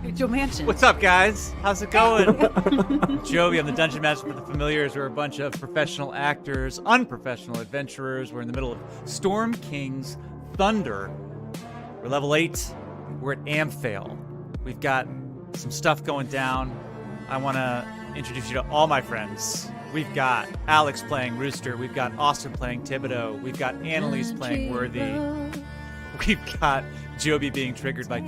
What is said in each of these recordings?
Joe Manchin. What's up, guys? How's it going? Joby, I'm the Dungeon Master for the Familiars. We're a bunch of professional actors, unprofessional adventurers. We're in the middle of Storm King's Thunder. We're level 8. We're at Amphale. We've got some stuff going down. I want to introduce you to all my friends. We've got Alex playing Rooster. We've got Austin playing Thibodeau. We've got Annalise playing Worthy. We've got Joby being triggered by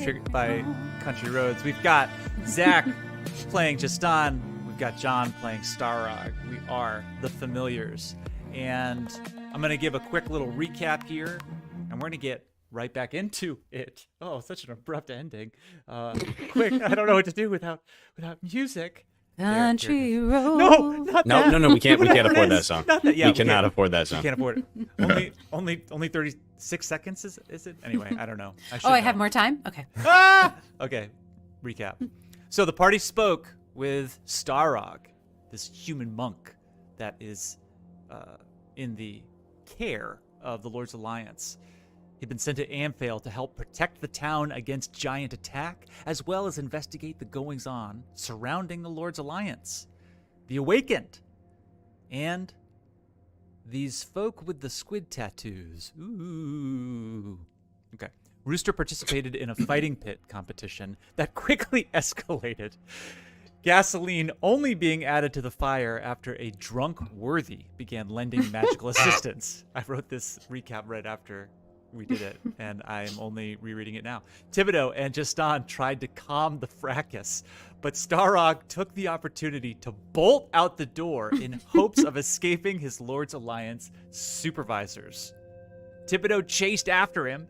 Country Roads. We've got Zach playing Justin. We've got John playing Starag. We are the Familiars. And I'm going to give a quick little recap here, and we're going to get right back into it. Oh, such an abrupt ending. Quick, I don't know what to do without music. Country Road. No, not that. No, we can't afford that song. Not that. Yeah, we cannot afford that song. We can't afford it. Only 36 seconds is it? Anyway, I don't know. I have more time? Okay. Okay, recap. So the party spoke with Starag, this human monk that is in the care of the Lord's Alliance. He'd been sent to Amphale to help protect the town against giant attack, as well as investigate the goings-on surrounding the Lord's Alliance, the Awakened, and these folk with the squid tattoos. Ooh. Okay. Rooster participated in a fighting pit competition that quickly escalated, gasoline only being added to the fire after a drunk Worthy began lending magical assistance. I wrote this recap right after we did it, and I'm only rereading it now. Thibodeau and Justin tried to calm the fracas, but Starog took the opportunity to bolt out the door in hopes of escaping his Lord's Alliance supervisors. Thibodeau chased after him,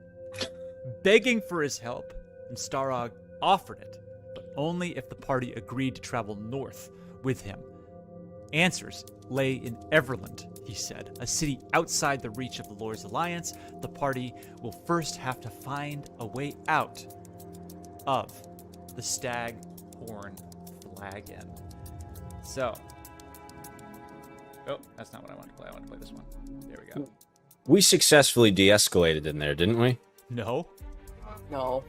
begging for his help, and Starog offered it, but only if the party agreed to travel north with him. Answers lay in Everland, he said, a city outside the reach of the Lord's Alliance. The party will first have to find a way out of the Staghorn Flagon. So, that's not what I wanted to play. I want to play this one. There we go. We successfully de-escalated in there, didn't we? No. No.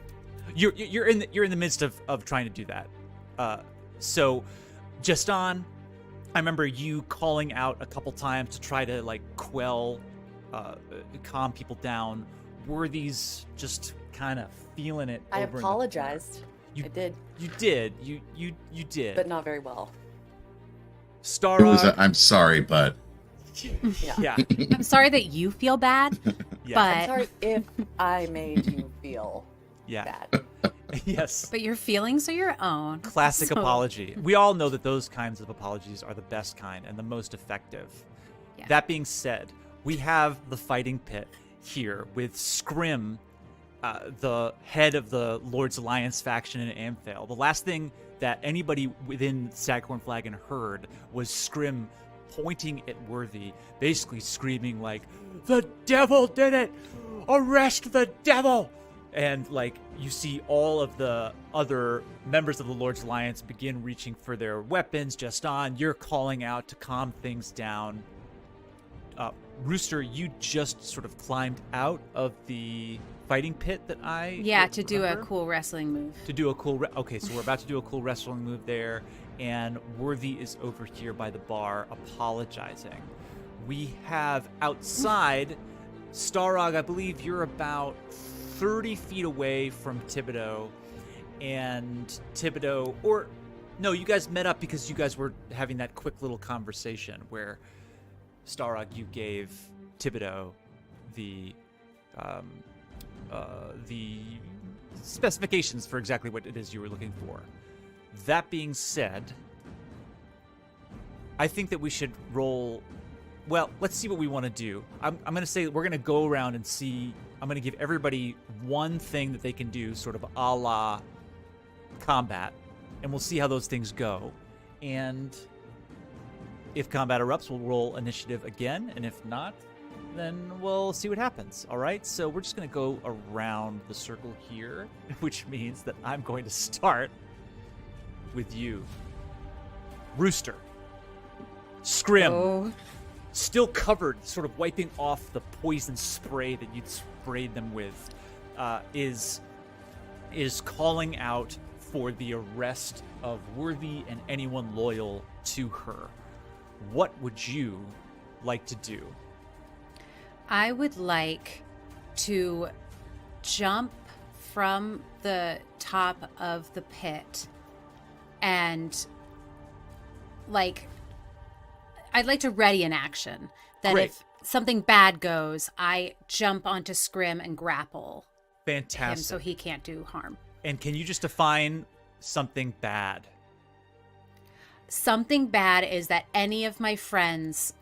You're in the midst of trying to do that. So, Justin, I remember you calling out a couple times to try to quell, calm people down. Worthy's just kind of feeling it. I apologized. I did. You did. You did. But not very well. Starog. I'm sorry, but Yeah. I'm sorry that you feel bad, Yeah. but I'm sorry if I made you feel bad. Yes. But your feelings are your own. Classic So- apology. We all know that those kinds of apologies are the best kind and the most effective. Yeah. That being said, we have the fighting pit here with Scrim, the head of the Lord's Alliance faction in Amphale. The last thing that anybody within Staghorn Flagon heard was Scrim pointing at Worthy, basically screaming "The devil did it! Arrest the devil!" And you see all of the other members of the Lord's Alliance begin reaching for their weapons. Justin, you're calling out to calm things down. Rooster, you just sort of climbed out of the fighting pit that I to do a cool wrestling move. Okay, so we're about to do a cool wrestling move there, and Worthy is over here by the bar apologizing. We have outside Starog. I believe you're about 30 feet away from Thibodeau, and Thibodeau, or no, you guys met up because you guys were having that quick little conversation where Starog, you gave Thibodeau the specifications for exactly what it is you were looking for. That being said, I think that we should roll. Well, let's see what we want to do. I'm going to say we're going to go around and see. I'm going to give everybody one thing that they can do, sort of a la combat, and we'll see how those things go. And if combat erupts, we'll roll initiative again, and if not, then we'll see what happens. All right? So we're just going to go around the circle here, which means that I'm going to start with you. Rooster. Scrim. Still covered, sort of wiping off the poison spray that you'd sprayed them with, is calling out for the arrest of Worthy and anyone loyal to her. What would you like to do? I would like to jump from the top of the pit and, like, I'd like to ready an action that Great. if something bad goes, I jump onto Scrim and grapple him Fantastic. so he can't do harm. And can you just define something bad? Something bad is that any of my friends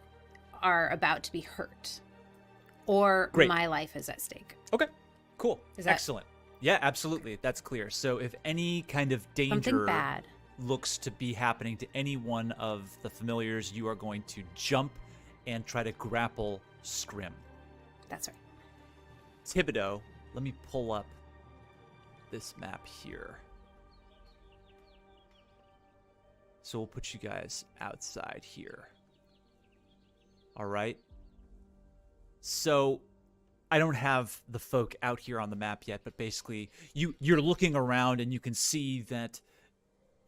are about to be hurt or Great. my life is at stake. Okay, cool. Is that- Excellent. Yeah, absolutely. That's clear. So if any kind of Something danger bad. looks to be happening to any one of the familiars, you are going to jump and try to grapple Scrim. That's right. Thibodeau, let me pull up this map here. So we'll put you guys outside here. All right. So I don't have the folk out here on the map yet, but basically you're looking around and you can see that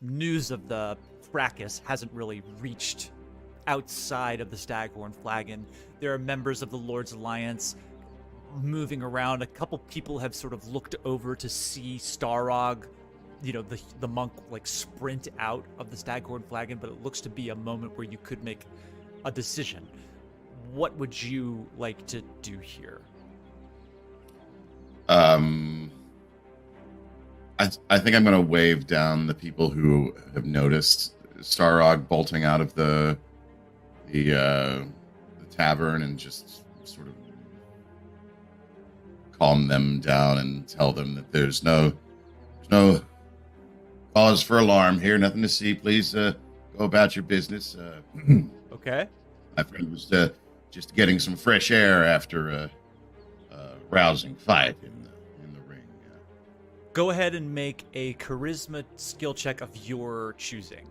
news of the fracas hasn't really reached outside of the Staghorn Flagon. There are members of the Lord's Alliance moving around. A couple people have sort of looked over to see Starag, the monk, like sprint out of the Staghorn Flagon, but it looks to be a moment where you could make a decision. What would you like to do here? I think I'm going to wave down the people who have noticed Starog bolting out of the tavern and just sort of calm them down and tell them that there's no cause for alarm here. Nothing to see. Please go about your business. Okay. My friend was just getting some fresh air after a rousing fight in the ring. Go ahead and make a charisma skill check of your choosing.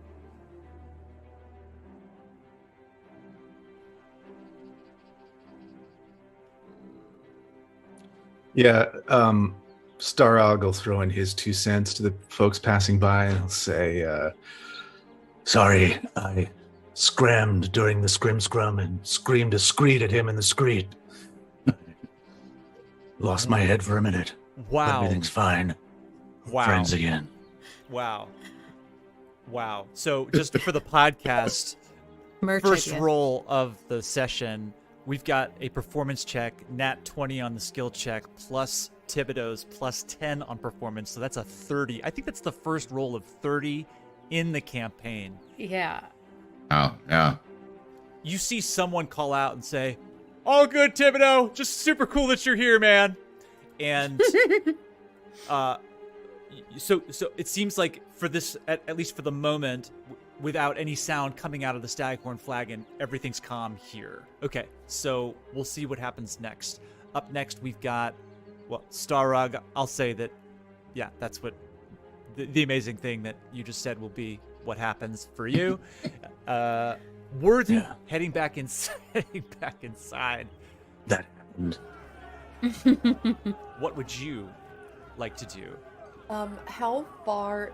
Yeah, Starog will throw in his 2 cents to the folks passing by, and he'll say, sorry, I scrammed during the scrim and screamed a screed at him in the screed. Lost my head for a minute. Wow. Everything's fine. Wow. Friends again. Wow. So just for the podcast, Merch first idea. roll of the session, we've got a performance check, nat 20 on the skill check, plus Thibodeau's plus 10 on performance. So that's a 30. I think that's the first roll of 30 in the campaign. Yeah. Oh, yeah. You see someone call out and say, "All good, Thibodeau. Just super cool that you're here, man." And so it seems like for this, at least for the moment, without any sound coming out of the Staghorn Flagon, everything's calm here. Okay, so we'll see what happens next. Up next, we've got, Starag. I'll say that, yeah, that's what the amazing thing that you just said will be what happens for you. Worthy, Yeah. heading back inside. That happened. What would you like to do? How far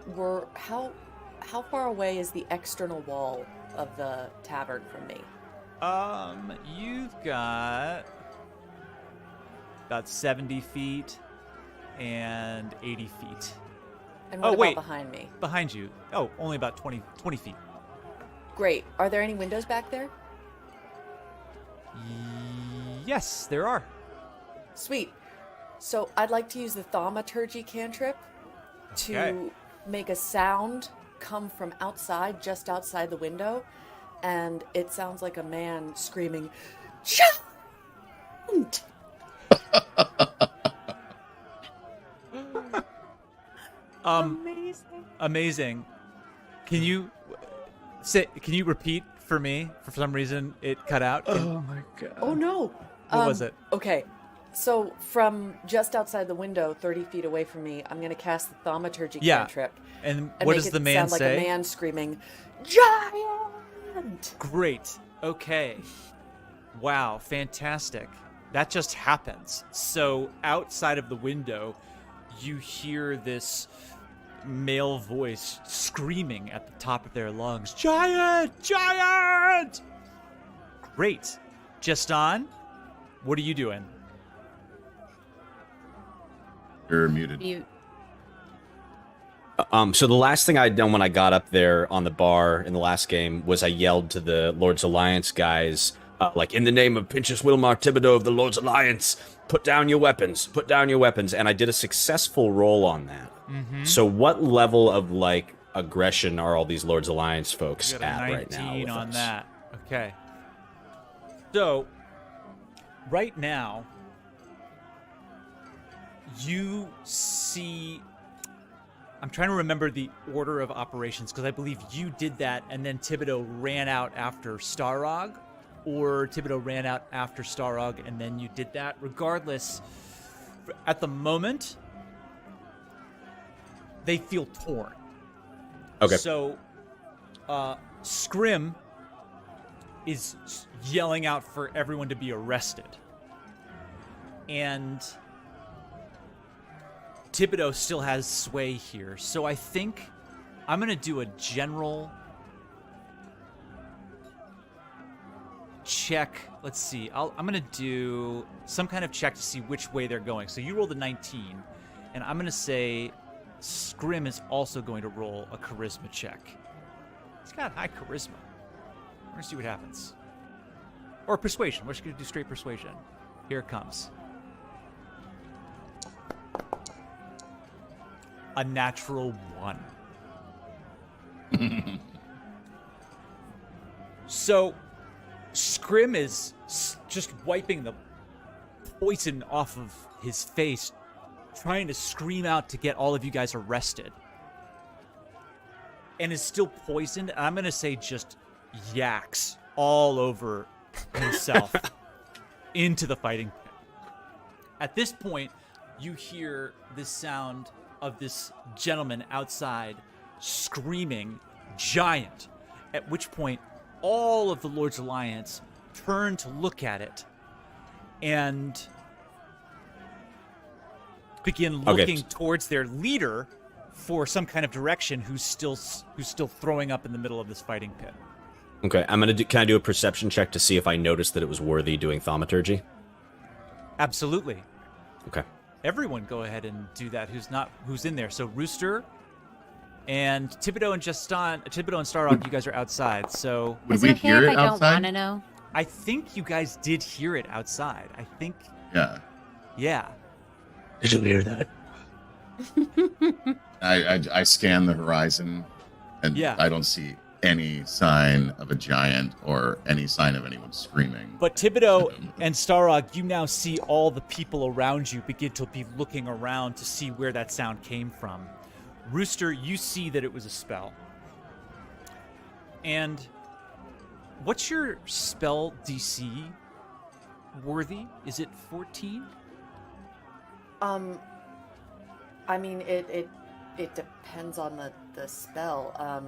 away is the external wall of the tavern from me? You've got about 70 feet and 80 feet. And what Oh, about wait. behind me? Behind you. Oh, only about 20 feet. Great. Are there any windows back there? Yes, there are. Sweet. So I'd like to use the thaumaturgy cantrip to Okay. make a sound come from outside, just outside the window, and it sounds like a man screaming, "Giant!" Amazing. Can you repeat for me? For some reason, it cut out. Oh my god. Oh no! What was it? Okay, so from just outside the window, 30 feet away from me, I'm going to cast the thaumaturgy Yeah. cantrip. And And what make does it the man sound say? like a man screaming, "Giant!" Great. Okay. Wow, fantastic. That just happens. So outside of the window, you hear this male voice screaming at the top of their lungs, "Giant! Giant!" Great. Justin, what are you doing? You're muted. You So the last thing I'd done when I got up there on the bar in the last game was I yelled to the Lord's Alliance guys, like, in the name of Pinchas Wilmar Thibodeau of the Lord's Alliance, put down your weapons, and I did a successful roll on that. Mm-hmm. So what level of, like, aggression are all these Lord's Alliance folks You got a at right 19 now with on us? that. Okay. So, right now, you see... I'm trying to remember the order of operations, because I believe you did that, and then Thibodeau ran out after Starag, or Thibodeau ran out after Starag, and then you did that. Regardless, at the moment, they feel torn. Okay. So, Scrim is yelling out for everyone to be arrested. And Thibodeau still has sway here. So I think I'm going to do a general check. Let's see. I'm going to do some kind of check to see which way they're going. So you rolled a 19, and I'm going to say Scrim is also going to roll a charisma check. He's got high charisma. We're going to see what happens. Or persuasion. We're just going to do straight persuasion. Here it comes. A natural 1. So, Scrim is just wiping the poison off of his face, trying to scream out to get all of you guys arrested. And is still poisoned. I'm going to say just yaks all over himself into the fighting pit. At this point, you hear this sound of this gentleman outside screaming, "Giant!" At which point, all of the Lord's Alliance turn to look at it and begin looking towards their leader for some kind of direction, who's still throwing up in the middle of this fighting pit. Okay, can I do a perception check to see if I noticed that it was Worthy doing thaumaturgy? Absolutely. Okay. Everyone go ahead and do that who's in there. So Rooster and Thibodeau and Starog, you guys are outside. So Would is we it okay hear if it I don't outside? want to know? I think you guys did hear it outside. I think, Yeah. yeah. Did you hear that? I scan the horizon, and Yeah. I don't see any sign of a giant or any sign of anyone screaming. But Thibodeau and Starog, you now see all the people around you begin to be looking around to see where that sound came from. Rooster, you see that it was a spell. And what's your spell DC, Worthy? Is it 14? I mean, it depends on the spell.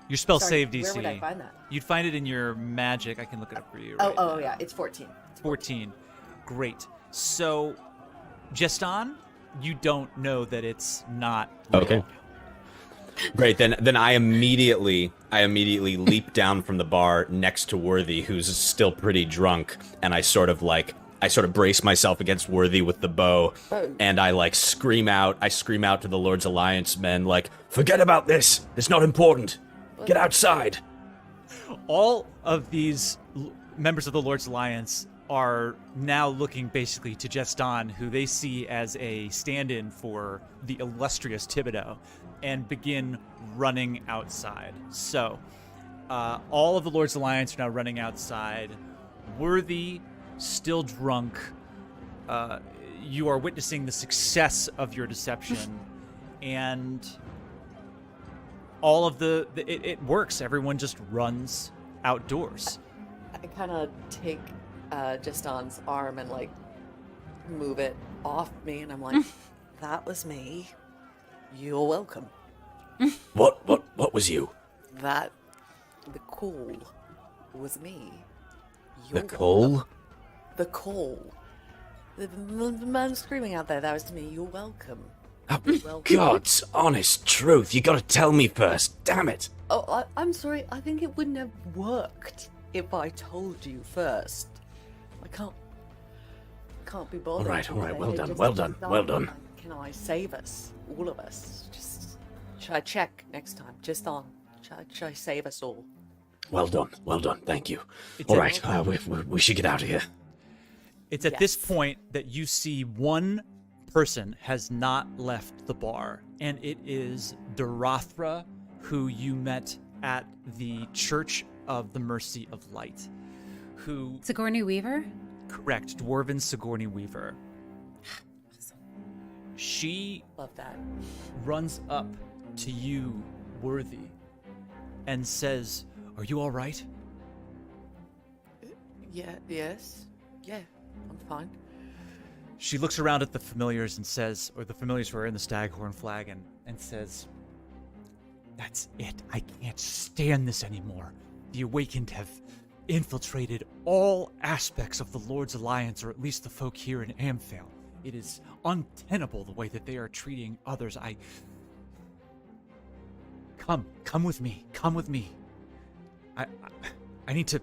Your spell Sorry, save DC. where would I find that? You'd find it in your magic. I can look it up for you. Oh, right oh now. yeah, it's 14. 14. Great. So, Geston, you don't know that it's not real. Okay. Great. Then I immediately leap down from the bar next to Worthy, who's still pretty drunk, and I sort of brace myself against Worthy with the bow, and I scream out to the Lord's Alliance men, like, "Forget about this. It's not important. Get outside." All of these members of the Lord's Alliance are now looking basically to Geston, who they see as a stand-in for the illustrious Thibodeau, and begin running outside. So, all of the Lord's Alliance are now running outside. Worthy, still drunk. You are witnessing the success of your deception, and all of it works. Everyone just runs outdoors. I kind of take Justin's arm and move it off me, and I'm like, "That was me. You're welcome." What was you? The coal was me. The You're coal? welcome. The coal. The man screaming out there, that was me. You're welcome. Oh, Well- God's honest truth. You gotta tell me first. Damn it. Oh, I'm sorry. I think it wouldn't have worked if I told you first. I can't be bothered. All right. today. Well done. Just Well done. Well done. Can I save us, all of us? Should I check next time? Just on. Should I save us all? Well done. Well done. Thank you. It's All a- right. We should get out of here. It's at this Yes. point that you see one person has not left the bar, and it is Dararthra, who you met at the Church of the Mercy of Light, who, Sigourney Weaver? correct, Dwarven Sigourney Weaver. She Love that. runs up to you, Worthy, and says, "Are you all right?" Yeah. Yes. Yeah. I'm fine. She looks around at the familiars and says, or the familiars who are in the Staghorn flag, and says, "That's it. I can't stand this anymore. The Awakened have infiltrated all aspects of the Lord's Alliance, or at least the folk here in Amphale. It is untenable the way that they are treating others. Come with me. Come with me. I need to.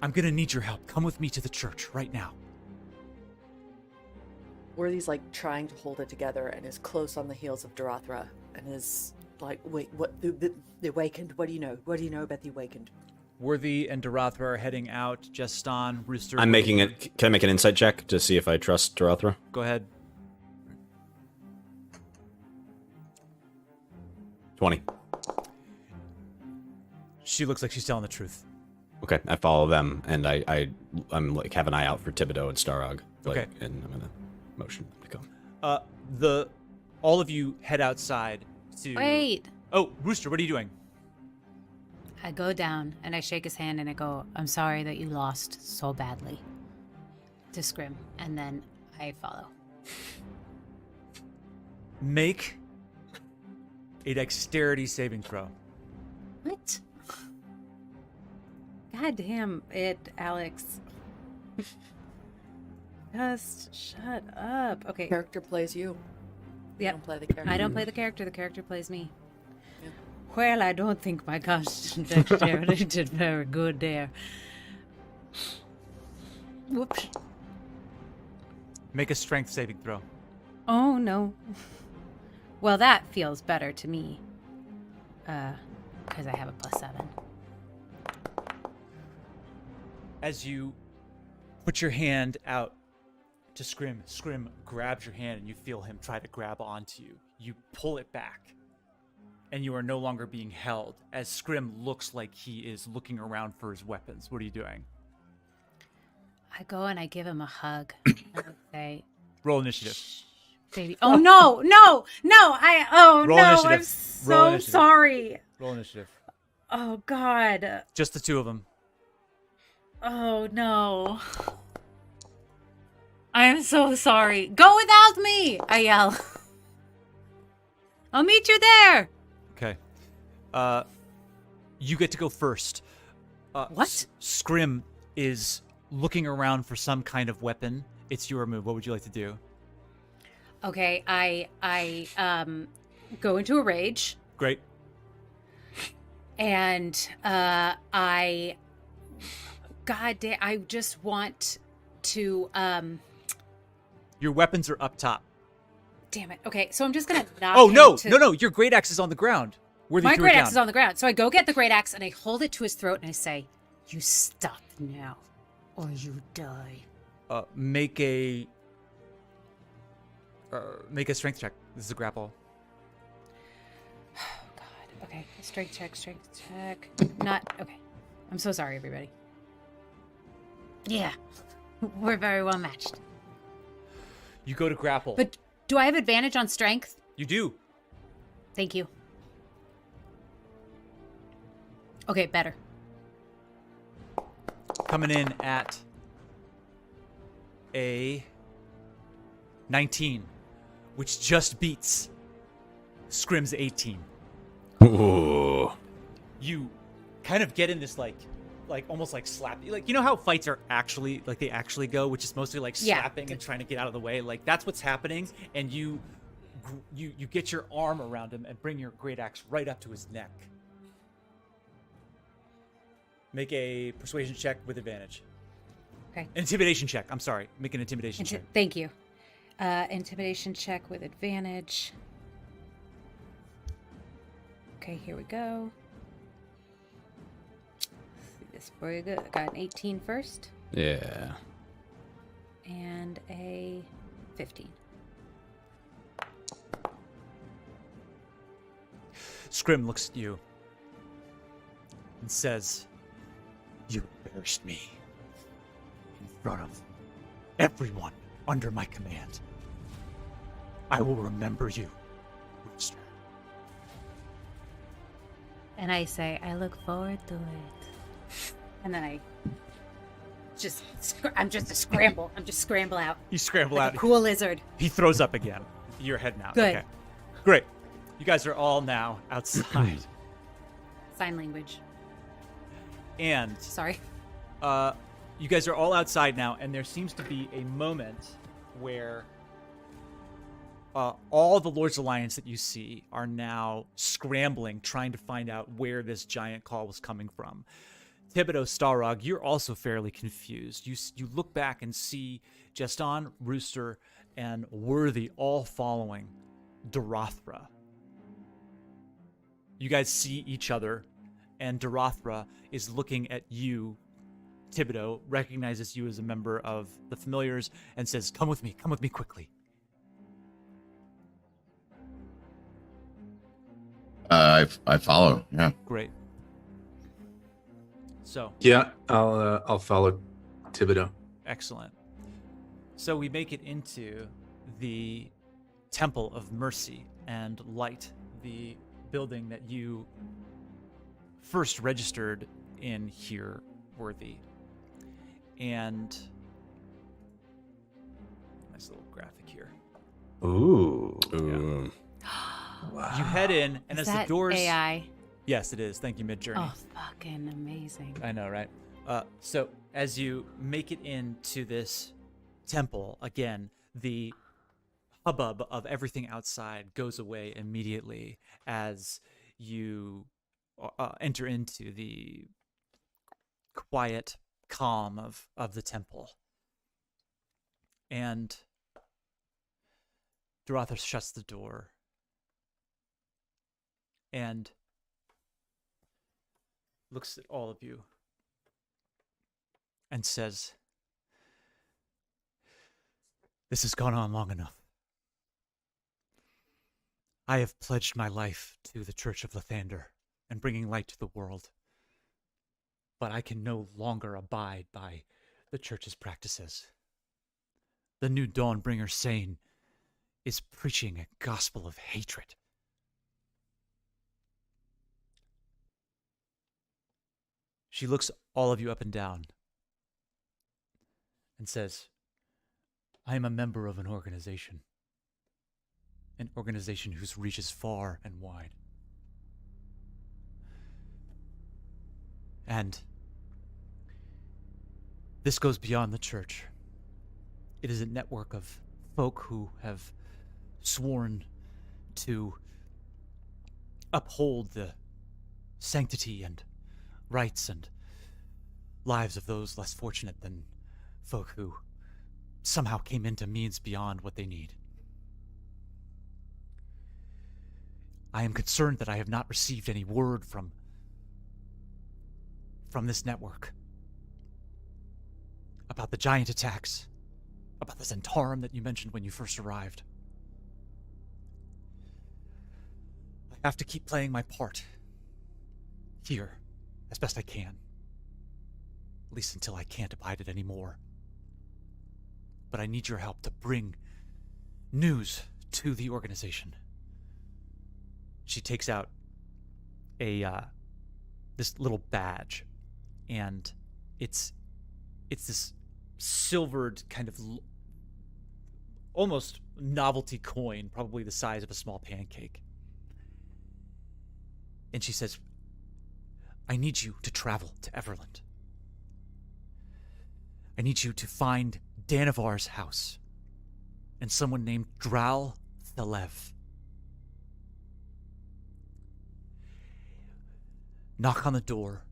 I'm gonna need your help. Come with me to the church right now." Worthy's like trying to hold it together and is close on the heels of Dararthra and is like, wait, what? The Awakened? What do you know? What do you know about the Awakened? Worthy and Dararthra are heading out. Jeston, Rooster. I'm making it. Can I make an insight check to see if I trust Dararthra? Go ahead. 20. She looks like she's telling the truth. Okay, I follow them, and I'm like have an eye out for Thibodeau and Starag. Like, Okay. and I'm gonna motion them to come. All of you head outside to. Wait. Oh, Rooster, what are you doing? I go down and I shake his hand and I go, "I'm sorry that you lost so badly," to Scrim, and then I follow. Make a dexterity saving throw. What? God damn it, Alex. Just shut up. Okay. Character plays you. You Yep. don't play the character. I don't play the character plays me. Yeah. Well, I don't think my dexterity did very good there. Whoops. Make a strength saving throw. Oh, no. Well, that feels better to me. Because I have a +7. As you put your hand out to Scrim, Scrim grabs your hand and you feel him try to grab onto you. You pull it back, and you are no longer being held, as Scrim looks like he is looking around for his weapons. What are you doing? I go and I give him a hug. And I say, Roll initiative. baby. Oh, no. Roll No. initiative. I'm Roll so initiative. sorry. Roll initiative. Oh, God. Just the two of them. Oh, no. I am so sorry. Go without me, I yell. I'll meet you there. Okay. You get to go first. What? Scrim is looking around for some kind of weapon. It's your move. What would you like to do? Okay, I go into a rage, Great. and God damn, I just want to Your weapons are up top. damn it. Okay, so I'm just gonna knock Oh, him no. to- No. Your great axe is on the ground. Worthy My threw it great axe down. is on the ground. So I go get the great axe and I hold it to his throat and I say, "You stop now, or you die." Make a strength check. This is a grapple. Oh God. Okay, strength check. Not okay. I'm so sorry, everybody. Yeah, we're very well matched. You go to grapple. But do I have advantage on strength? You do. Thank you. Okay, better. Coming in at a 19, which just beats Scrim's 18. Ooh. You kind of get in this like almost like slap, like, you know how fights are actually like they actually go, which is mostly like Yeah. slapping and trying to get out of the way. Like that's what's happening, and you you get your arm around him and bring your great axe right up to his neck. Make a persuasion check with advantage. Okay. Intimidation check. I'm sorry. Make an intimidation check. Thank you. Intimidation check with advantage. Okay, here we go. Let's see this pretty good. I got an 18 first. Yeah. And a 15. Scrim looks at you and says, "You embarrassed me in front of everyone under my command. I will remember you, Rooster." And I say, I look forward to it. And then I'm just a scramble. I'm just scramble out. You scramble Like out. a cool lizard. He throws up again. You're heading out. Good. Okay. Great. You guys are all now outside. Sign language. And Sorry. you guys are all outside now, and there seems to be a moment where all the Lord's Alliance that you see are now scrambling, trying to find out where this giant call was coming from. Thibodeau, Starag, you're also fairly confused. You look back and see Jeston, Rooster, and Worthy all following Dararthra. You guys see each other, and Dararthra is looking at you. Thibodeau recognizes you as a member of the Familiars and says, come with me quickly." I follow. Yeah. Great. So, Yeah, I'll follow Thibodeau. excellent. So we make it into the Temple of Mercy and Light, the building that you first registered in here, Worthy. And nice little graphic here. Ooh. Ooh. You head in, and Is as that the doors... AI? Yes, it is. Thank you, Midjourney. Oh, fucking amazing. I know, right? So as you make it into this temple, again, the hubbub of everything outside goes away immediately as you enter into the quiet calm of the temple. And Dararthra shuts the door and looks at all of you and says, "This has gone on long enough. I have pledged my life to the Church of Lathander and bringing light to the world, but I can no longer abide by the Church's practices. The new Dawnbringer Sane is preaching a gospel of hatred. She looks all of you up and down and says, I am a member of an organization whose reach is far and wide. And this goes beyond the church. It is a network of folk who have sworn to uphold the sanctity and rights and lives of those less fortunate than folk who somehow came into means beyond what they need. I am concerned that I have not received any word from this network about the giant attacks, about the Zentarum that you mentioned when you first arrived. I have to keep playing my part here as best I can, at least until I can't abide it anymore. But I need your help to bring news to the organization." She takes out this little badge, and it's this silvered kind of almost novelty coin, probably the size of a small pancake. And she says, I need you to travel to Everland. I need you to find Danavar's house and someone named Dral Thelev. knock on the door,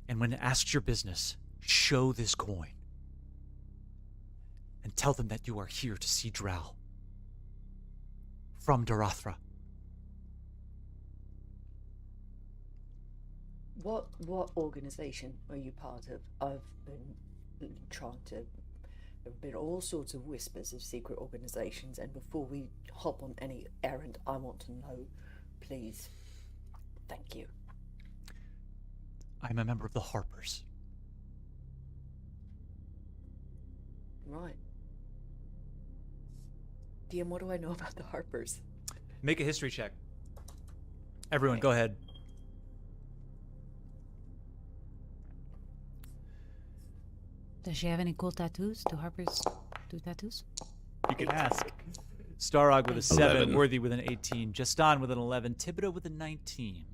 and when it asks your business, show this coin. And tell them that you are here to see Drow. From Dararthra. What organization are you part of? I've been trying to. There have been all sorts of whispers of secret organizations, and before we hop on any errand, I want to know, please. Thank you. I'm a member of the Harpers. Right. DM, what do I know about the Harpers? Make a history check. Everyone, go ahead. Does she have any cool tattoos? Do Harpers do tattoos? You can ask. Starag with a 7, 11. Worthy with an 18, Justin with an 11, Thibodeau with a 19.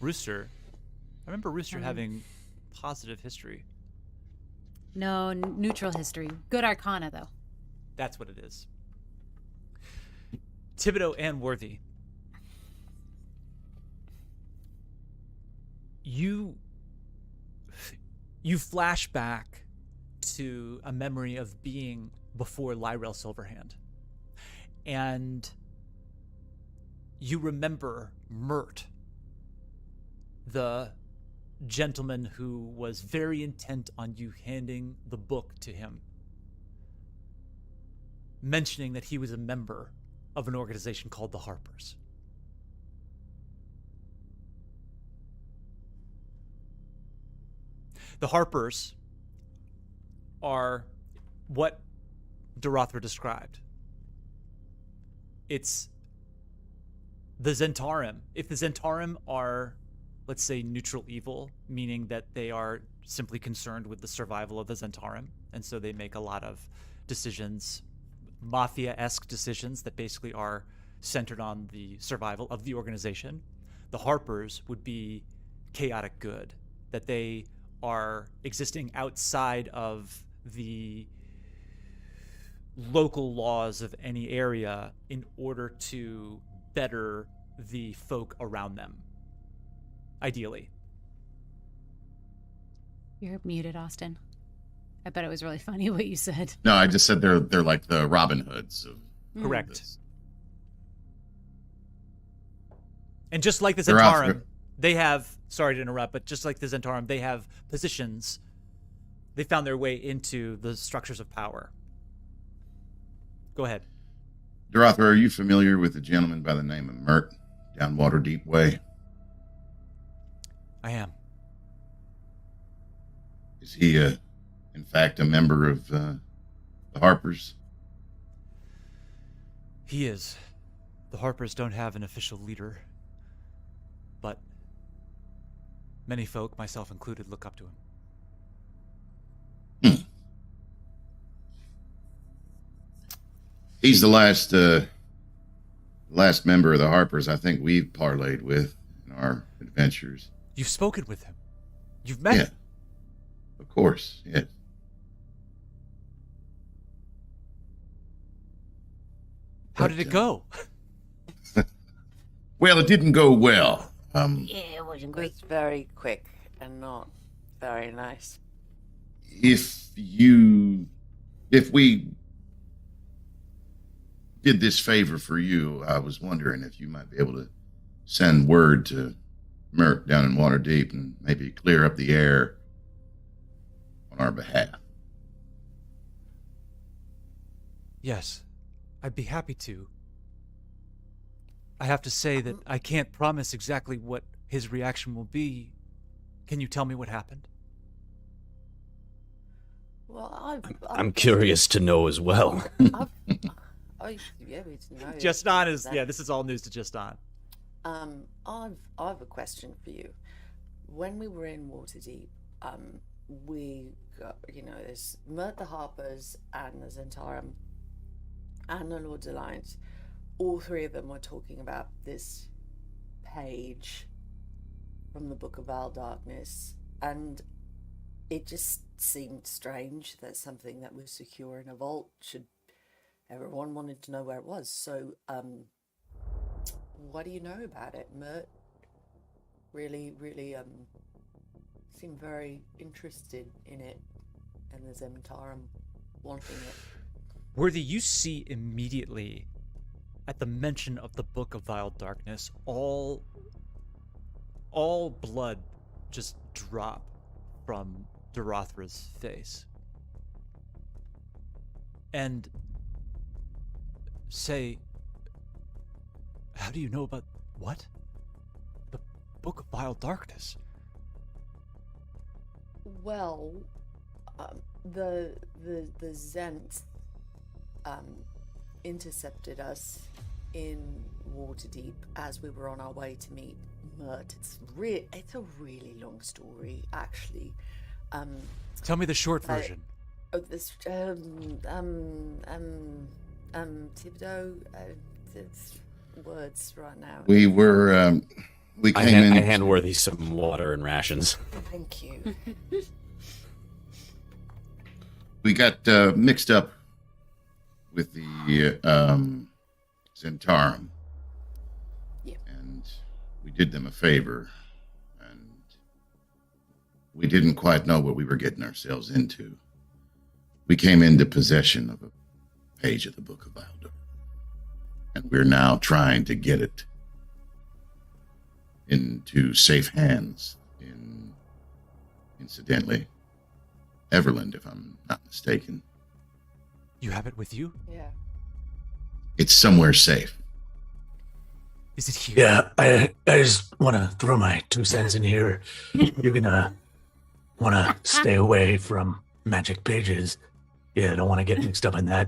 Rooster. I remember Rooster having positive history. No, neutral history. Good Arcana, though. That's what it is. Thibodeau and Worthy. You flash back to a memory of being before Lyrel Silverhand. And you remember Mert, the gentleman who was very intent on you handing the book to him, mentioning that he was a member of an organization called the Harpers. The Harpers are what Dararthra described. It's the Zentarim. If the Zentarim are, let's say, neutral evil, meaning that they are simply concerned with the survival of the Zentarim, and so they make a lot of decisions, mafia-esque decisions that basically are centered on the survival of the organization. The Harpers would be chaotic good, that they are existing outside of the local laws of any area in order to better the folk around them, ideally. You're muted, Austin. I bet it was really funny what you said. No, I just said they're like the Robin Hoods of Correct. this. And just like the They're out Zentarim, there. they have, sorry to interrupt, but just like the Zentarim, they have positions. They found their way into the structures of power. Go ahead. Dararthra, are you familiar with a gentleman by the name of Mert down Waterdeep Way? I am. Is he, in fact, a member of the Harpers? He is. The Harpers don't have an official leader, but many folk, myself included, look up to him. He's the last member of the Harpers I think we've parlayed with in our adventures. You've spoken with him. You've met Yeah, him. of course. Yeah. How did it go? Well, it didn't go well. Yeah, it wasn't It great. was very quick and not very nice. If we did this favor for you, I was wondering if you might be able to send word to Mert down in Waterdeep and maybe clear up the air on our behalf. Yes, I'd be happy to. I have to say that I can't promise exactly what his reaction will be. Can you tell me what happened? Well, I'm curious to know as well. yeah, we know. Justin is, that. yeah, this is all news to Justin. I have a question for you. When we were in Waterdeep, we got, there's Mert the Harpers and the Zentarim and the Lord's Alliance. All three of them were talking about this page from the Book of Val Darkness, and it just seemed strange that something that was secure in a vault should. Everyone wanted to know where it was. So, what do you know about it, Mert? really, really seem very interested in it, and the Zemtarum wanting it. Worthy, you see immediately at the mention of the Book of Vile Darkness, all blood just drop from Dararthra's face. And say, how do you know about what? The Book of Vile Darkness? Well, the Zent intercepted us in Waterdeep as we were on our way to meet Mert. It's a really long story, actually. Tell me the short version. This Thibodeau, it's words right now. We were, we I came in. hand Worthy some water and rations. Thank you. We got mixed up with the Zentarum. Yeah. And we did them a favor. And we didn't quite know what we were getting ourselves into. We came into possession of a page of the Book of Vile, and we're now trying to get it into safe hands in, incidentally, Everland, if I'm not mistaken. You have it with you? Yeah. It's somewhere safe. Is it here? Yeah, I just want to throw my 2 cents in here. You're gonna want to stay away from magic pages. Yeah, I don't want to get mixed up in that.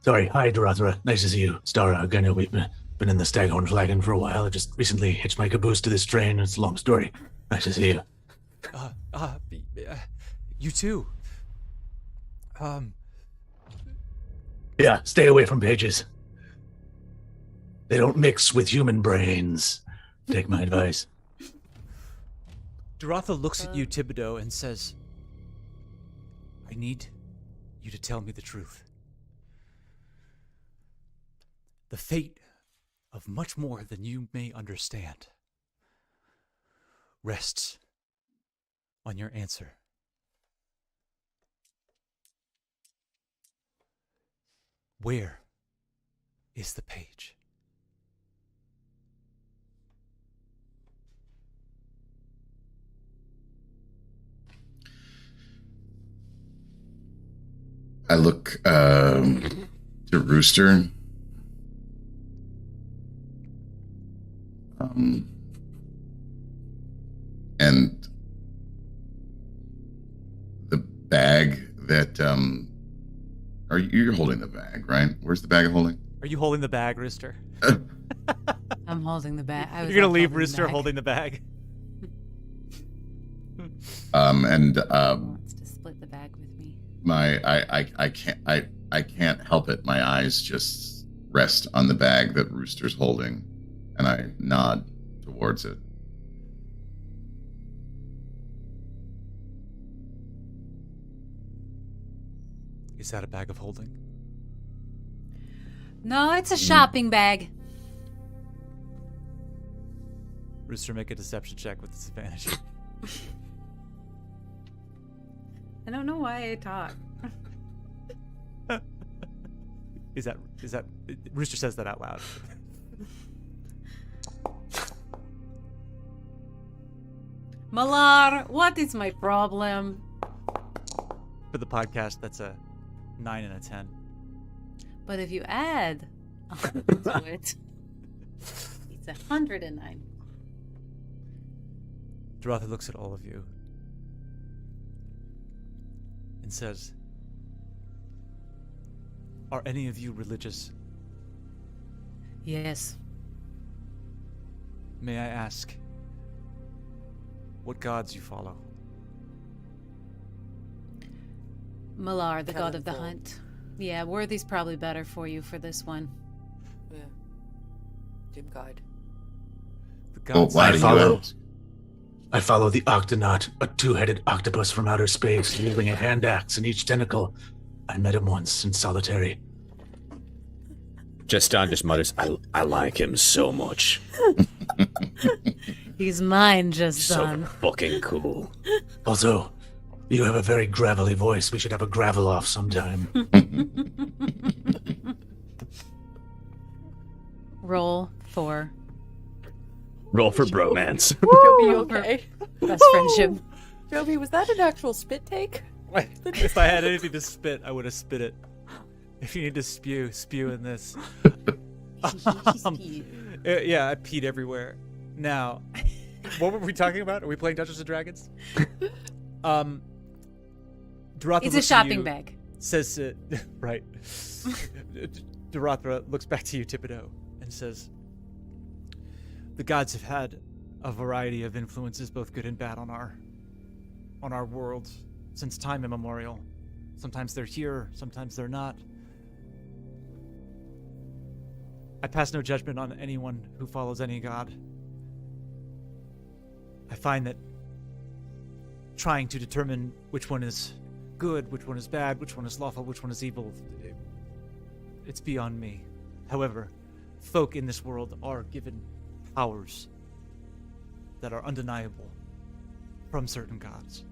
Sorry, hi, Dararthra. Nice to see you. Starag, I know we've been in the Staghorn Flagon for a while. I just recently hitched my caboose to this train. It's a long story. Nice to see you. You too. Yeah, stay away from pages. They don't mix with human brains. Take my advice. Dararthra looks at you, Thibodeau, and says, I need you to tell me the truth. The fate of much more than you may understand rests on your answer. Where is the page? I look to Rooster. And the bag that you're holding the bag, right? Where's the bag I'm holding? Are you holding the bag, Rooster? I'm holding the bag. You're gonna leave Rooster holding the bag? Wants to split the bag with me. I can't help it. My eyes just rest on the bag that Rooster's holding, and I nod towards it. Is that a bag of holding? No, it's a shopping bag. Rooster, make a deception check with disadvantage. I don't know why I talk. Is that Rooster says that out loud. Malar, what is my problem? For the podcast, that's a 9 and a 10. But if you add to it, it's 109. Dararthra looks at all of you and says, are any of you religious? Yes. May I ask what gods you follow? Malar, the god of the Heavenfall. hunt. Yeah, Worthy's probably better for you for this one. Yeah. Dim guide. The Well, gods why do you follow. ask? I follow the Octonaut, a 2-headed octopus from outer space, wielding a hand axe in each tentacle. I met him once in solitary. Just mutters, I like him so much. He's mine, just So son. fucking cool. Also, you have a very gravelly voice. We should have a gravel off sometime. Roll for Roll for bromance. Joby, you okay? best friendship. Joby, was that an actual spit take? If I had anything to spit, I would have spit it. If you need to spew in this. Yeah, I peed everywhere. Now, what were we talking about? Are we playing Dungeons and Dragons? Dararthra It's a looks at shopping you, bag. Says, right. Dararthra looks back to you, Thibodeau, and says, "The gods have had a variety of influences, both good and bad, on our world since time immemorial. Sometimes they're here, sometimes they're not. I pass no judgment on anyone who follows any god. I find that trying to determine which one is good, which one is bad, which one is lawful, which one is evil, it's beyond me. However, folk in this world are given powers that are undeniable from certain gods."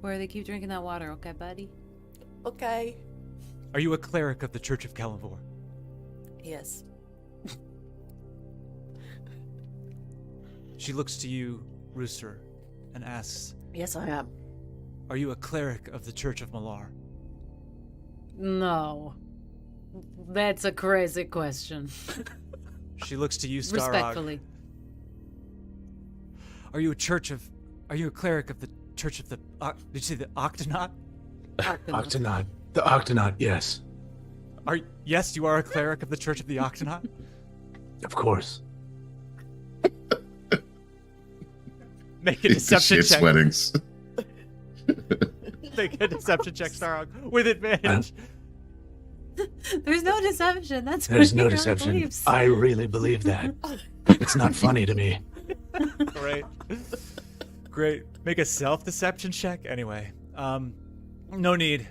Where they keep drinking that water, okay, buddy? Okay. Are you a cleric of the Church of Lathander? Yes. She looks to you, Rooster, and asks, Yes, I am. "Are you a cleric of the Church of Malar?" No. That's a crazy question. She looks to you, Starag. Respectfully. Are you a cleric of the Church of the... did you say the Octonaut? Octonaut. The Octonaut, yes. Yes, you are a cleric of the Church of the Octonaut? Of course. Make a It's the deception shit check. sweatings. Make a deception check, Starog, with advantage. There's no deception. That's There's what no he deception. believes. I really believe that. It's not funny to me. Great. Great. Make a self-deception check? Anyway. No need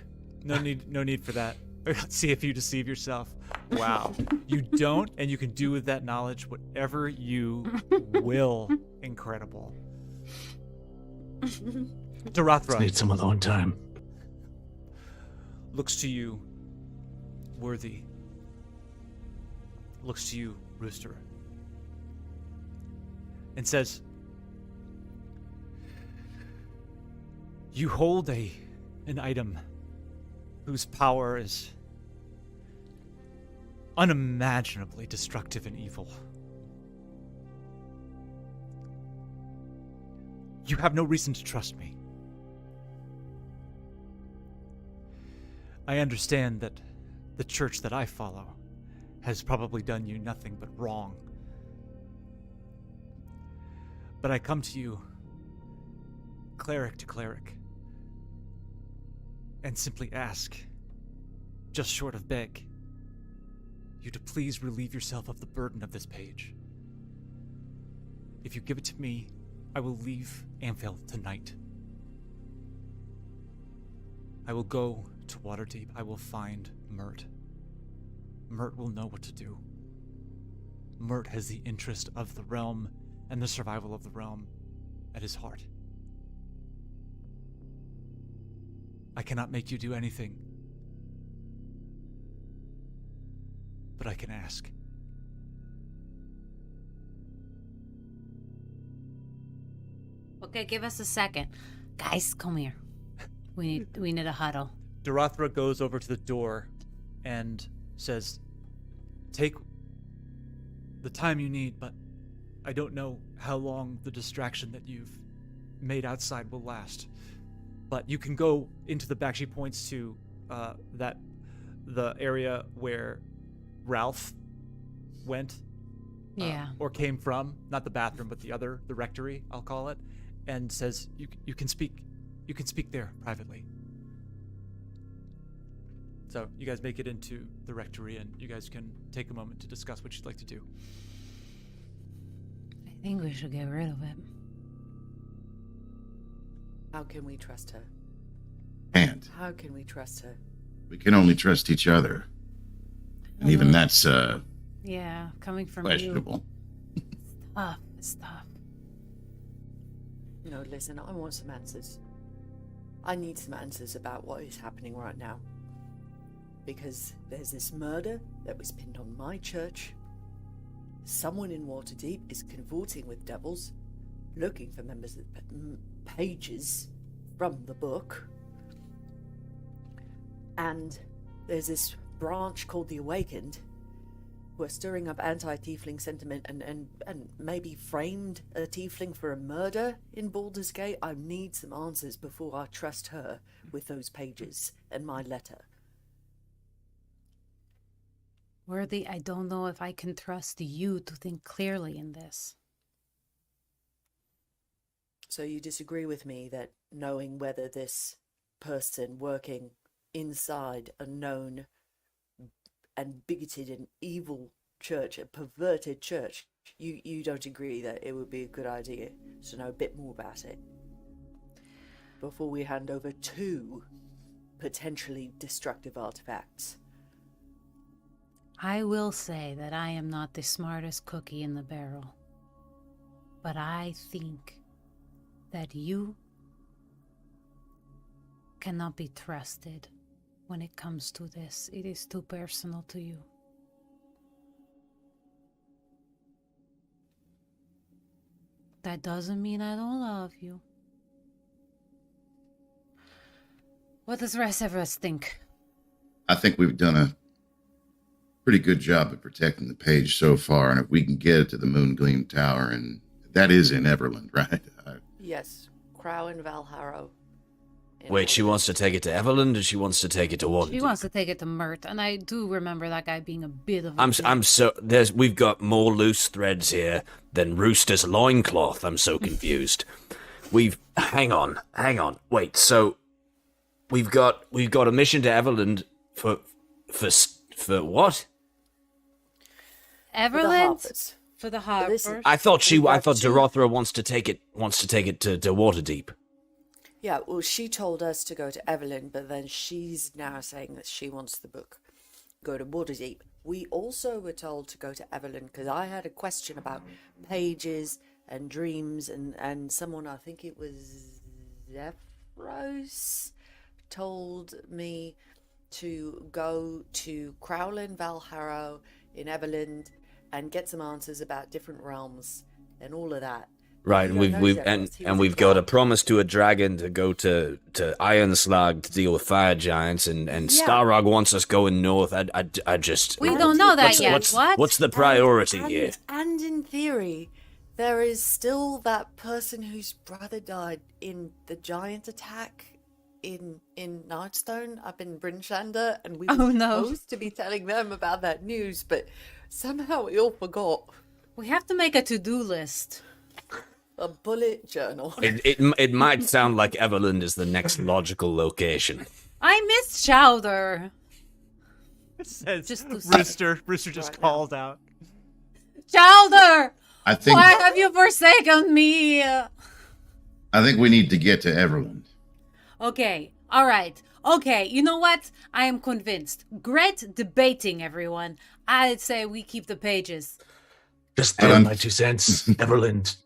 for that. Let's see if you deceive yourself. Wow. You don't, and you can do with that knowledge whatever you will. Incredible. Dararthra Need some alone time. looks to you, Worthy. Looks to you, Rooster. And says, "You hold an item whose power is unimaginably destructive and evil. You have no reason to trust me. I understand that the church that I follow has probably done you nothing but wrong. But I come to you, cleric to cleric, and simply ask, just short of beg, you to please relieve yourself of the burden of this page. If you give it to me, I will leave Amphill tonight. I will go to Waterdeep. I will find Mert. Mert will know what to do. Mert has the interest of the realm and the survival of the realm at his heart. I cannot make you do anything, but I can ask." Okay, give us a second. Guys, come here. We need a huddle. Dararthra goes over to the door and says, "Take the time you need, but I don't know how long the distraction that you've made outside will last. But you can go into the back." She points to the area where Ralph went, Yeah. or came from, not the bathroom, but the rectory, I'll call it, and says, you can speak there privately. So you guys make it into the rectory, and you guys can take a moment to discuss what you'd like to do. I think we should get rid of it. How can we trust her? And How can we trust her? we can only trust each other. And even that's, Yeah, coming from Questionable. you. Tough. It's tough. No, listen, I want some answers. I need some answers about what is happening right now. Because there's this murder that was pinned on my church. Someone in Waterdeep is cavorting with devils, looking for members of the pages from the book. And there's this branch called the Awakened, who are stirring up anti-tiefling sentiment and maybe framed a tiefling for a murder in Baldur's Gate. I need some answers before I trust her with those pages and my letter. Worthy, I don't know if I can trust you to think clearly in this. So you disagree with me that knowing whether this person working inside a known and bigoted and evil church, a perverted church, you don't agree that it would be a good idea to know a bit more about it before we hand over 2 potentially destructive artifacts? I will say that I am not the smartest cookie in the barrel. But I think that you cannot be trusted when it comes to this. It is too personal to you. That doesn't mean I don't love you. What does the rest of us think? I think we've done a pretty good job of protecting the page so far, and if we can get it to the Moongleam Tower, and that is in Everland, right? Yes, Crow and Valharrow. Wait, she wants to take it to Everland, or she wants to take it to Waterdeep? She wants to take it to Mert, and I do remember that guy being a bit of a I'm so we've got more loose threads here than Rooster's loincloth. I'm so confused. Hang on. Wait, so we've got a mission to Everland for what? Everland for the Harpers. I thought Dararthra wants to take it to Waterdeep. Yeah, well, she told us to go to Everland, but then she's now saying that she wants the book. Go to Waterdeep. We also were told to go to Everland because I had a question about pages and dreams, and someone, I think it was Zephyros, told me to go to Crowlin Valharrow in Everland and get some answers about different realms and all of that. Right, and we've got a promise to a dragon to go to Ironslag to deal with fire giants, and Starag wants us going north. I just We don't know that yet. What's the priority here? And in theory, there is still that person whose brother died in the giant attack in Nightstone up in Brinchander, and we were supposed to be telling them about that news, but somehow we all forgot. We have to make a to-do list. A bullet journal. It might sound like Everland is the next logical location. I miss Chowder. It says Just to Rooster just called out. Chowder! I think Why have you forsaken me? I think we need to get to Everland. Okay, all right. Okay, you know what? I am convinced. Great debating, everyone. I'd say we keep the pages. Just throwing my 2 cents. Everland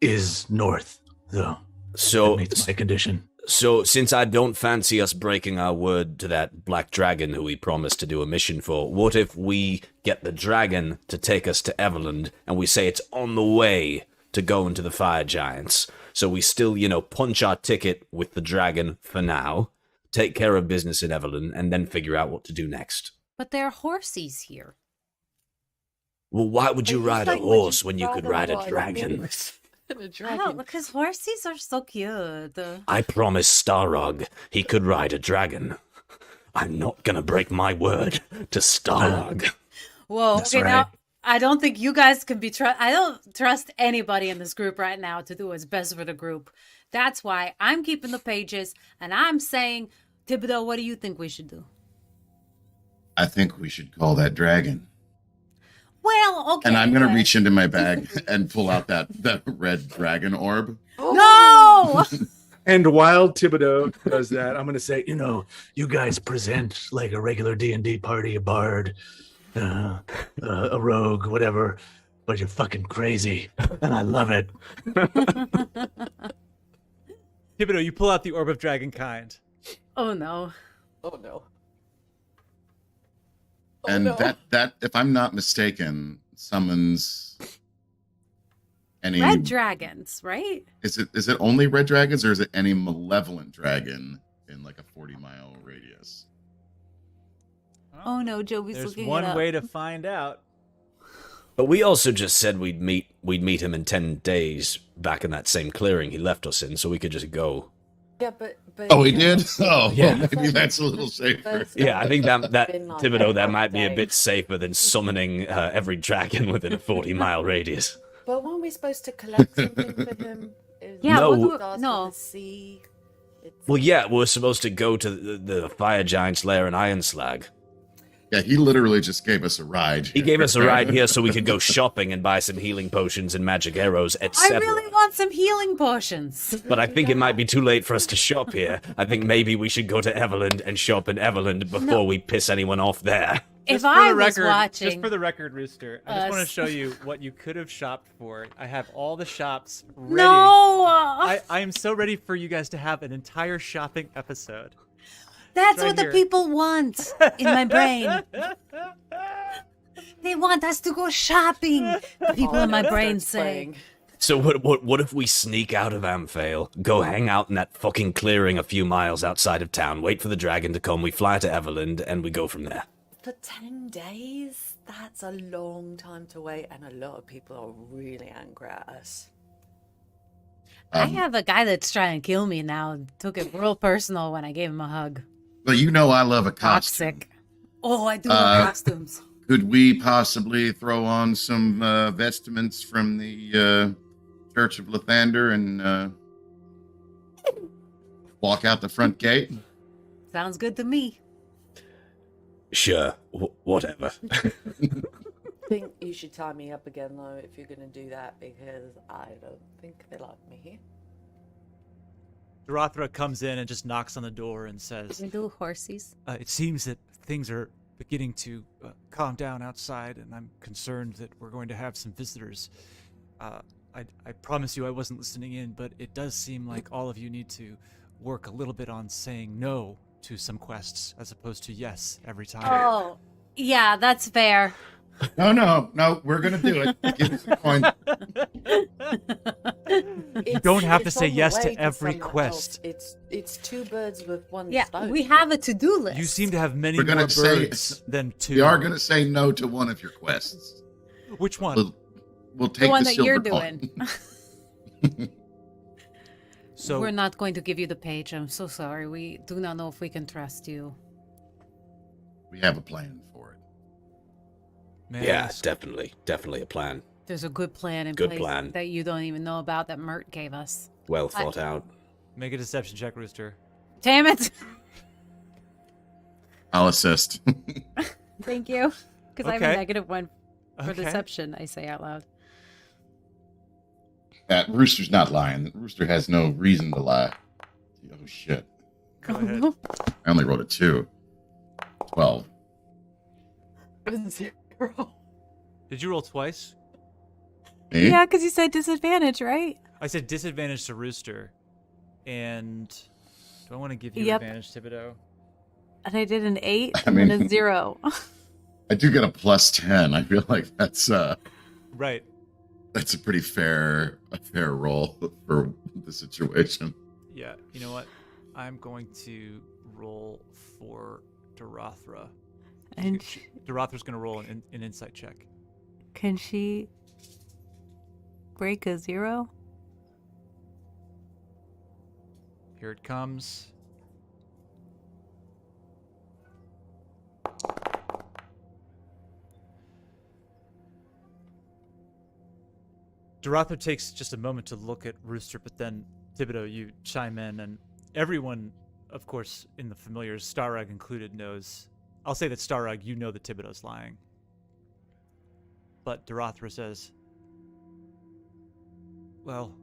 is north, though. So that meets my condition. So since I don't fancy us breaking our word to that black dragon who we promised to do a mission for, what if we get the dragon to take us to Everland and we say it's on the way to go into the fire giants? So we still, punch our ticket with the dragon for now, take care of business in Everland, and then figure out what to do next. But there are horses here. Well, why would you ride a horse when you could ride a dragon? I don't, because horses are so cute. I promised Starog he could ride a dragon. I'm not gonna break my word to Starog. Whoa, That's okay, right. now, I don't think you guys can be I don't trust anybody in this group right now to do what's best for the group. That's why I'm keeping the pages, and I'm saying, Thibodeau, what do you think we should do? I think we should call that dragon. Well, okay. And I'm going to reach into my bag and pull out that red dragon orb. No! And while Thibodeau does that, I'm going to say, you guys present like a regular D&D party, a bard. a rogue, whatever, but you're fucking crazy, and I love it. Thibodeau, you pull out the Orb of Dragonkind. Oh no. Oh no. And no. that, if I'm not mistaken, summons any Red dragons, right? Is it only red dragons, or is it any malevolent dragon in like a 40-mile radius? Oh no, Joby's There's looking it one up. way to find out. But we also just said we'd meet him in 10 days back in that same clearing he left us in, so we could just go. Yeah, but Oh, he did? Oh, Yeah. well, maybe that's a little safer. Yeah, I think that Been like Thibodeau, that every might be a day. bit safer than summoning every dragon within a 40-mile radius. But weren't we supposed to collect something for him? Yeah, No. what do- Stars no. from the sea. It's- Well, yeah, we're supposed to go to the fire giant's lair in Ironslag. Yeah, he literally just gave us a ride. He gave us a ride here so we could go shopping and buy some healing potions and magic arrows, I etc. really want some healing potions. But I think it might be too late for us to shop here. I think maybe we should go to Everland and shop in Everland before we piss anyone off there. If Just for I the was record, watching, just for the record, Rooster, I just want to us. show you what you could have shopped for. I have all the shops ready. no, I am so ready for you guys to have an entire shopping episode. that's right what here. the people want in my brain. They want us to go shopping. The people in my brain Starts say, playing. So what if we sneak out of Amphale, go hang out in that fucking clearing a few miles outside of town, wait for the dragon to come, we fly to Everland, and we go from there? For 10 days? That's a long time to wait, and a lot of people are really angry at us. I have a guy that's trying to kill me now. And took it real personal when I gave him a hug. But you know I love a costume. Toxic. Oh, I do love Uh, costumes. Could we possibly throw on some vestments from the Church of Lathander and walk out the front gate? Sounds good to me. Sure, whatever. I think you should tie me up again, though, if you're going to do that, because I don't think they like me here. Dararthra comes in and just knocks on the door and says, We do horsies. it seems that things are beginning to calm down outside, and I'm concerned that we're going to have some visitors. I promise you I wasn't listening in, but it does seem like all of you need to work a little bit on saying no to some quests as opposed to yes every time. Oh, yeah, that's fair. No, we're gonna do it. Give us a coin. You don't have to It's say on the yes to way every somewhere quest. else. It's two birds with one Yeah, stone. we have a to-do list. You seem to have many We're more gonna say- birds than two. We are gonna say no to one of your quests. Which one? We'll the take one the that silver you're coin. doing. So We're not going to give you the page. I'm so sorry. We do not know if we can trust you. We have a plan for it. may I Yeah, ask- definitely a plan. There's a good plan in Good place plan. that you don't even know about that Mert gave us. Well thought out. Make a deception check, Rooster. Damn it! I'll assist. Thank you. Because I have Okay. a -1 for Okay. deception, I say out loud. Rooster's not lying. Rooster has no reason to lie. Oh shit! Go ahead. I only rolled a 2. 12. 0. Did you roll twice? Me? Yeah, because you said disadvantage, right? I said disadvantage to Rooster. And do I want to give you Yep. advantage, Thibodeau? And I did an 8 I and then mean- a 0. I do get a +10. I feel like that's Right. a pretty fair roll for the situation. Yeah. You know what? I'm going to roll for Dararthra. And Dararthra's going to roll an insight check. can she break a 0? Here it comes. Dararthra takes just a moment to look at Rooster, but then Thibodeau, you chime in, and everyone, of course, in the familiars, Starag included, knows. I'll say that Starag, you know that Thibodeau's lying. But Dararthra says, well,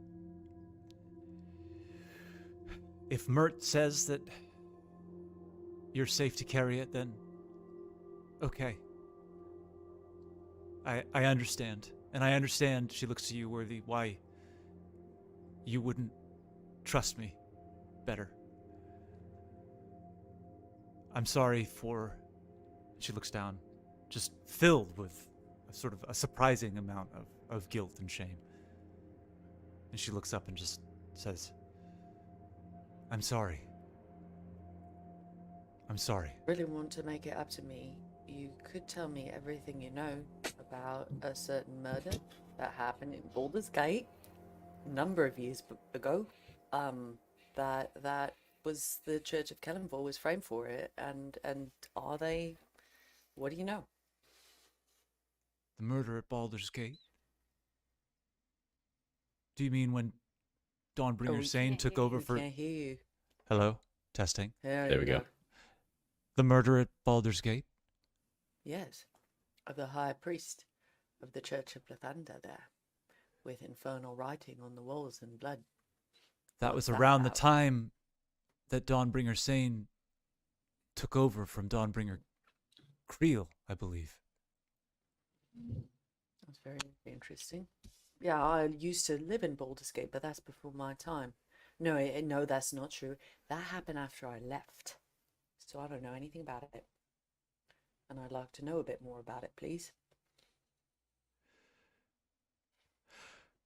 if Mert says that you're safe to carry it, then okay. I understand. And I understand, she looks to you, Worthy, why you wouldn't trust me better. I'm sorry for... She looks down, just filled with a sort of a surprising amount of guilt and shame. And she looks up and just says, I'm sorry. I'm sorry. Really want to make it up to me, you could tell me everything you know about a certain murder that happened in Baldur's Gate a number of years ago. That was the Church of Kellenvor was framed for it, and are they? What do you know? The murder at Baldur's Gate? Do you mean when Dawnbringer Sane took over for... Can't hear you. Hello? Testing. There we go. The murder at Baldur's Gate? Yes, of the High Priest of the Church of Lathander there, with infernal writing on the walls in blood. That was What's that around the about? time that Dawnbringer Sane took over from Dawnbringer Creel, I believe. That's very interesting. Yeah, I used to live in Baldur's Gate, but that's before my time. No, no, that's not true. That happened after I left, so I don't know anything about it. And I'd like to know a bit more about it, please.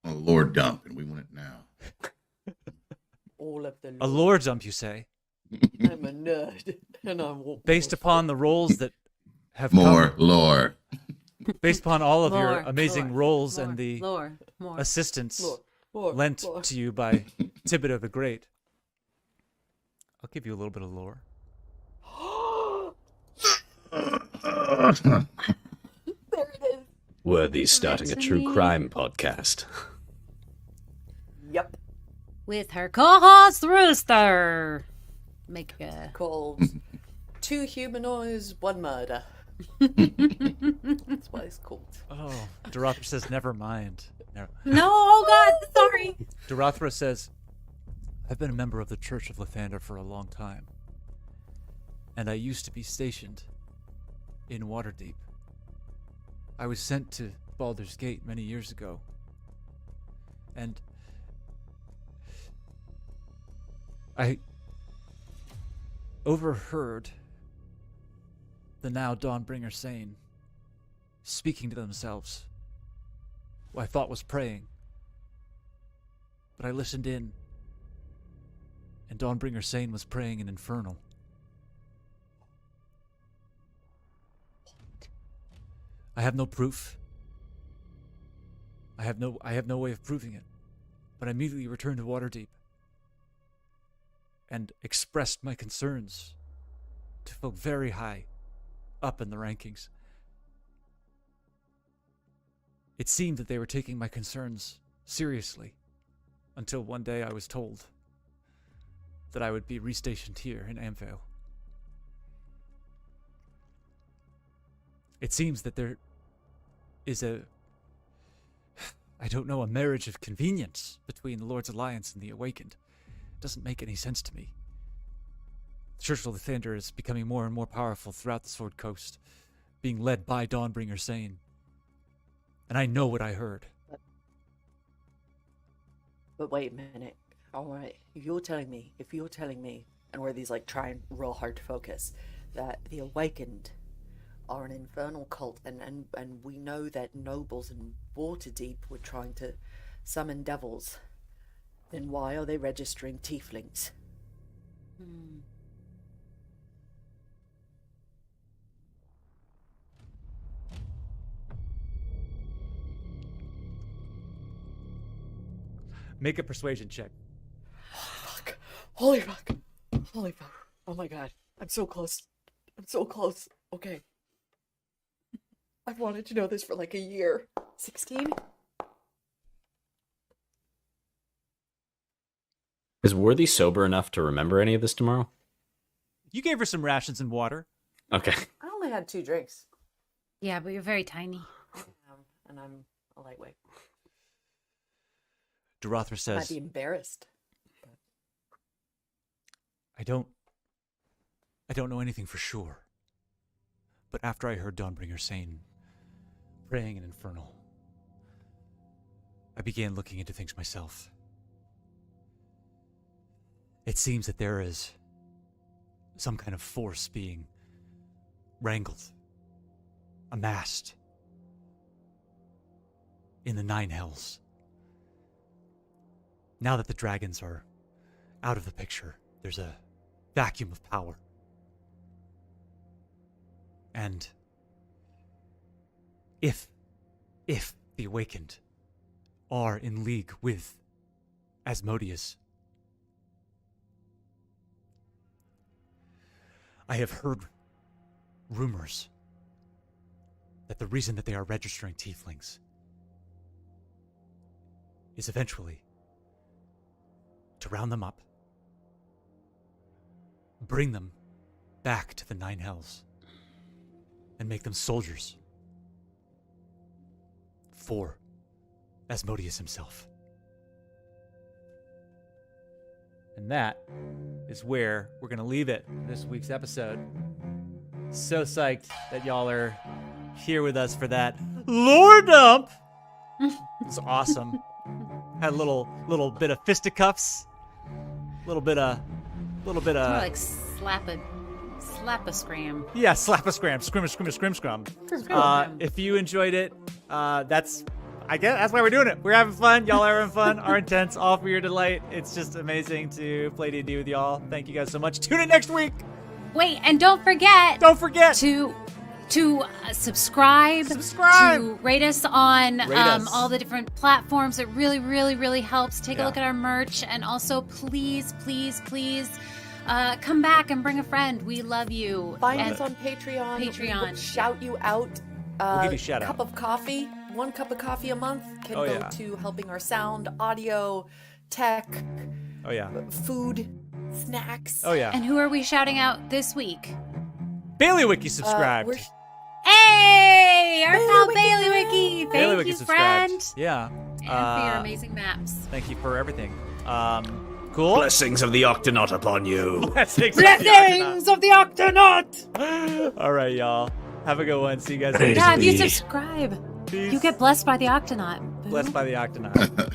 A lore dump, and we want it now. All of the A lore dump, you say? I'm a nerd, and I want Based more. upon the roles that have More come, lore. based upon all of your Lore, amazing lore, roles More, and the more. assistance More, lent more. to you by Thibodeau the Great. I'll give you a little bit of lore. There it is. Worthy starting a true crime podcast. Yep. With her co-host Rooster. Make a... Called Two Humanoids, One Murder. That's what it's called. Oh, Dararthra says, never mind. No. No, oh God, sorry. Dararthra says, I've been a member of the Church of Lathander for a long time. And I used to be stationed in Waterdeep. I was sent to Baldur's Gate many years ago. And I overheard the now Dawnbringer Sane speaking to themselves. What I thought was praying. But I listened in, and Dawnbringer Sane was praying in Infernal. I have no proof. I have no way of proving it. But I immediately returned to Waterdeep and expressed my concerns to folk very high up in the rankings. It seemed that they were taking my concerns seriously until one day I was told that I would be restationed here in Amvale. It seems that there is a marriage of convenience between the Lord's Alliance and the Awakened. It doesn't make any sense to me. The Church of Lathander is becoming more and more powerful throughout the Sword Coast, being led by Dawnbringer Sane. And I know what I heard. But wait a minute. All right, if you're telling me, and where these like trying real hard to focus, that the Awakened are an infernal cult, and we know that nobles in Waterdeep were trying to summon devils, then why are they registering tieflings? Make a persuasion check. Fuck. Holy fuck. Holy fuck. Oh my god. I'm so close. Okay. I've wanted to know this for like a year. 16? Is Worthy sober enough to remember any of this tomorrow? You gave her some rations and water. Okay. I only had 2 drinks. Yeah, but you're very tiny. And I'm a lightweight. Dararthra I'd says, be embarrassed. I don't know anything for sure. But after I heard Dawnbringer Sane praying in Infernal, I began looking into things myself. It seems that there is some kind of force being wrangled, amassed in the Nine Hells. Now that the dragons are out of the picture, there's a vacuum of power. And if the Awakened are in league with Asmodeus, I have heard rumors that the reason that they are registering tieflings is eventually to round them up, bring them back to the Nine Hells, and make them soldiers for Asmodeus himself. And that is where we're going to leave it in this week's episode. So psyched that y'all are here with us for that lore dump. It's awesome. Had a little bit of fisticuffs, little bit of More like slap a scram. Yeah, slap a scram, scrum. If you enjoyed it, I guess that's why we're doing it. We're having fun. Y'all are having fun. Our intents, all for your delight. It's just amazing to play D&D with y'all. Thank you guys so much. Tune in next week. Wait, and don't forget to subscribe, to rate us on all the different platforms. It really, really, really helps. Take a look at our merch, and also please come back and bring a friend. We love you. Find us on Patreon. We'll shout you out. We'll give you a shout out. Cup of coffee. 1 cup of coffee a month can go to helping our sound, audio, tech, food, snacks. And who are we shouting out this week? Bailiwiki subscribed. Hey, our pal Bailiwiki. Thank you, friend. Yeah. And for your amazing maps. Thank you for everything. Cool. Blessings of the Octonaut upon you. Blessings of the Octonaut. All right, y'all. Have a good one. See you guys later. Yeah, if you subscribe, you get blessed by the Octonaut. Boo. Blessed by the Octonaut.